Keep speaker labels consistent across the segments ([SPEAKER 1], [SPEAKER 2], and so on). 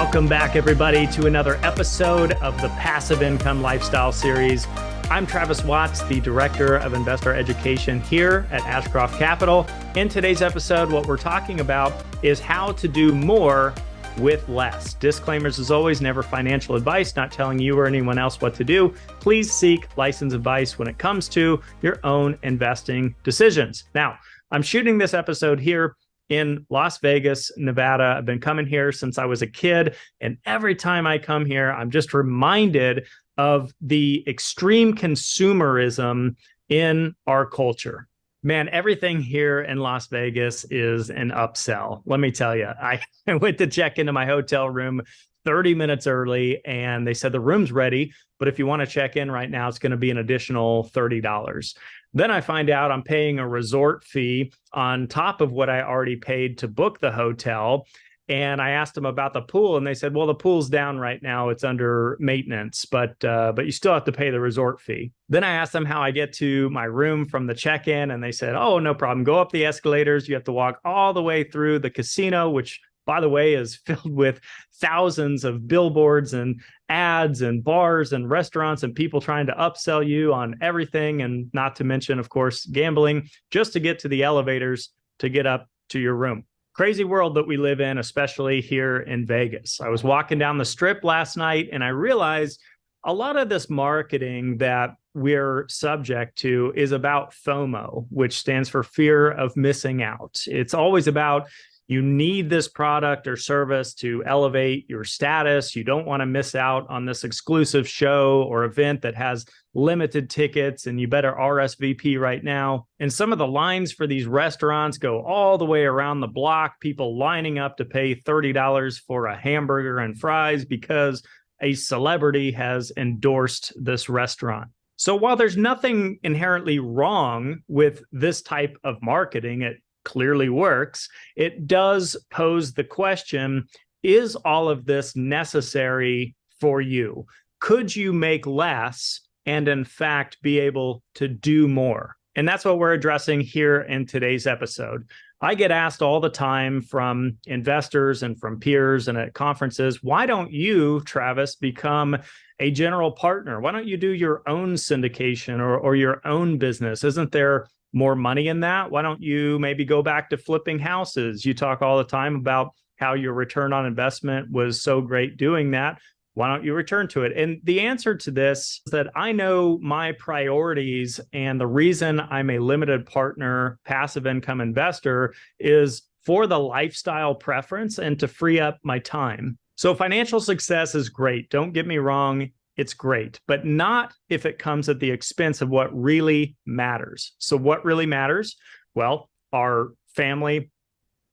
[SPEAKER 1] Welcome back, everybody, to another episode of the Passive Income Lifestyle Series. I'm Travis Watts, the Director of Investor Education here at Ashcroft Capital. In today's episode, what we're talking about is how to do more with less. Disclaimers as always, never financial advice, not telling you or anyone else what to do. Please seek licensed advice when it comes to your own investing decisions. Now, I'm shooting this episode here in Las Vegas, Nevada. I've been coming here since I was a kid, and every time I come here, I'm just reminded of the extreme consumerism in our culture. Man, everything here in Las Vegas is an upsell. Let me tell you, I went to check into my hotel room 30 minutes early, and they said the room's ready, but if you want to check in right now, it's going to be an additional $30. Then I find out I'm paying a resort fee on top of what I already paid to book the hotel. And I asked them about the pool, and they said, well, the pool's down right now. It's under maintenance, but you still have to pay the resort fee. Then I asked them how I get to my room from the check-in, and they said, oh, no problem. Go up the escalators. You have to walk all the way through the casino, which, by the way, is filled with thousands of billboards and ads and bars and restaurants and people trying to upsell you on everything. And not to mention, of course, gambling just to get to the elevators to get up to your room. Crazy world that we live in, especially here in Vegas. I was walking down the strip last night and I realized a lot of this marketing that we're subject to is about FOMO, which stands for fear of missing out. It's always about you need this product or service to elevate your status. You don't want to miss out on this exclusive show or event that has limited tickets, and you better RSVP right now. And some of the lines for these restaurants go all the way around the block, people lining up to pay $30 for a hamburger and fries because a celebrity has endorsed this restaurant. So while there's nothing inherently wrong with this type of marketing, it clearly works, it does pose the question, is all of this necessary for you? Could you make less and in fact be able to do more? And that's what we're addressing here in today's episode. I get asked all the time from investors and from peers and at conferences, why don't you, Travis, become a general partner? Why don't you do your own syndication or your own business? Isn't there more money in that? Why don't you maybe go back to flipping houses? You talk all the time about how your return on investment was so great doing that. Why don't you return to it? And the answer to this is that I know my priorities, and the reason I'm a limited partner passive income investor is for the lifestyle preference and to free up my time. So financial success is great. Don't get me wrong. It's great, but not if it comes at the expense of what really matters. So what really matters? Well, our family,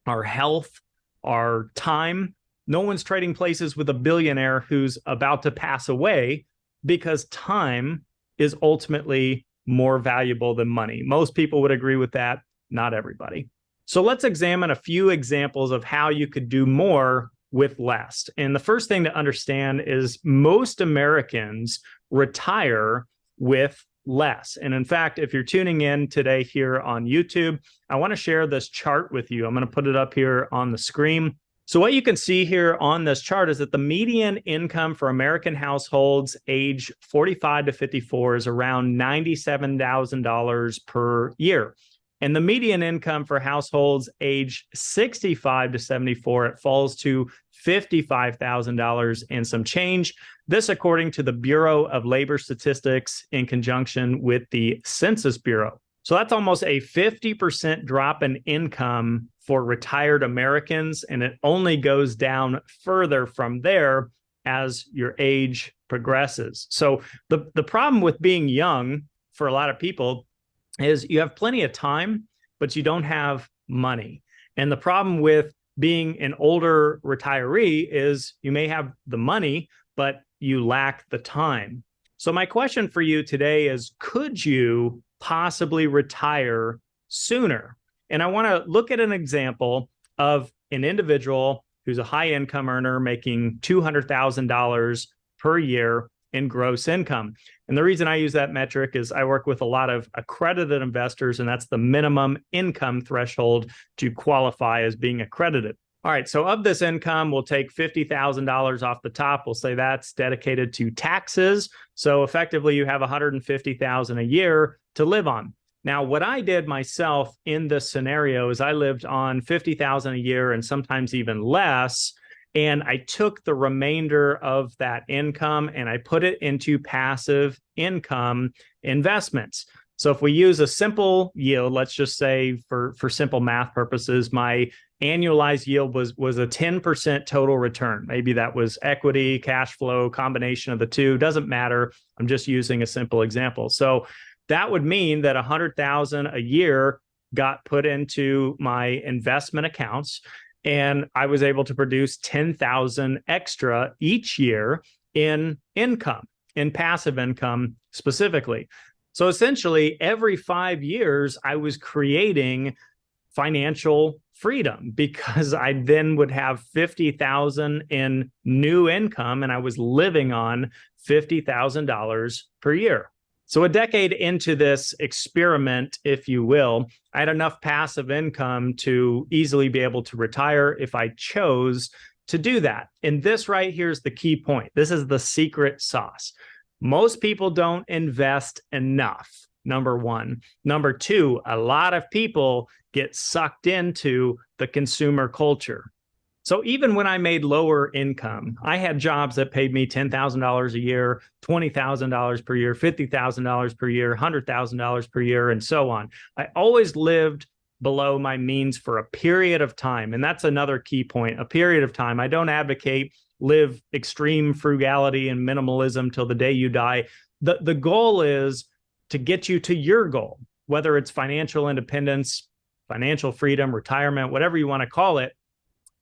[SPEAKER 1] our health, our time. No one's trading places with a billionaire who's about to pass away because time is ultimately more valuable than money. Most people would agree with that, not everybody. So let's examine a few examples of how you could do more with less. And the first thing to understand is most Americans retire with less. And in fact, if you're tuning in today here on YouTube, I want to share this chart with you. I'm going to put it up here on the screen. So what you can see here on this chart is that the median income for American households age 45 to 54 is around $97,000 per year. And the median income for households age 65 to 74, it falls to $55,000 and some change. This according to the Bureau of Labor Statistics in conjunction with the Census Bureau. So that's almost a 50% drop in income for retired Americans, and it only goes down further from there as your age progresses. So the problem with being young for a lot of people is you have plenty of time, but you don't have money. And the problem with being an older retiree is you may have the money, but you lack the time. So my question for you today is, could you possibly retire sooner? And I want to look at an example of an individual who's a high income earner making $200,000 per year in gross income. And the reason I use that metric is I work with a lot of accredited investors, and that's the minimum income threshold to qualify as being accredited. All right, so of this income, we'll take $50,000 off the top. We'll say that's dedicated to taxes. So effectively, you have $150,000 a year to live on. Now, what I did myself in this scenario is I lived on $50,000 a year and sometimes even less. And I took the remainder of that income and I put it into passive income investments. So if we use a simple yield, let's just say for simple math purposes, my annualized yield was a 10% total return. Maybe that was equity, cash flow, combination of the two, doesn't matter. I'm just using a simple example. So that would mean that 100,000 a year got put into my investment accounts, and I was able to produce 10,000 extra each year in income, in passive income specifically. So essentially, every 5 years, I was creating financial freedom because I then would have 50,000 in new income and I was living on $50,000 per year. So a decade into this experiment, if you will, I had enough passive income to easily be able to retire if I chose to do that. And this right here is the key point. This is the secret sauce. Most people don't invest enough, number one. Number two, a lot of people get sucked into the consumer culture. So even when I made lower income, I had jobs that paid me $10,000 a year, $20,000 per year, $50,000 per year, $100,000 per year, and so on. I always lived below my means for a period of time. And that's another key point, a period of time. I don't advocate live extreme frugality and minimalism till the day you die. The goal is to get you to your goal, whether it's financial independence, financial freedom, retirement, whatever you want to call it,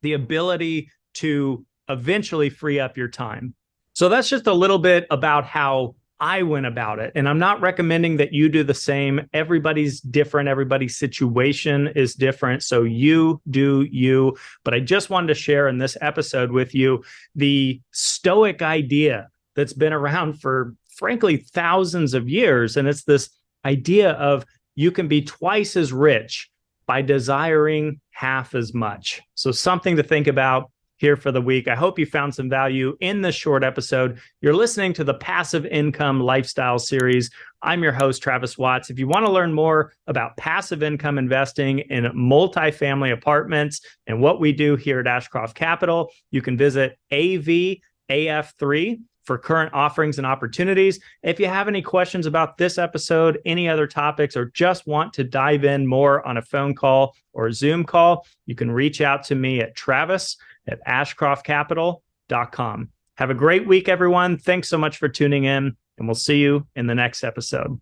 [SPEAKER 1] the ability to eventually free up your time. So that's just a little bit about how I went about it. And I'm not recommending that you do the same. Everybody's different. Everybody's situation is different. So you do you. But I just wanted to share in this episode with you the Stoic idea that's been around for, frankly, thousands of years. And it's this idea of you can be twice as rich by desiring half as much. So something to think about here for the week. I hope you found some value in this short episode. You're listening to the Passive Income Lifestyle Series. I'm your host, Travis Watts. If you want to learn more about passive income investing in multifamily apartments and what we do here at Ashcroft Capital, you can visit AVAF3 for current offerings and opportunities. If you have any questions about this episode, any other topics, or just want to dive in more on a phone call or a Zoom call, you can reach out to me at travis@ashcroftcapital.com. Have a great week, everyone. Thanks so much for tuning in, and we'll see you in the next episode.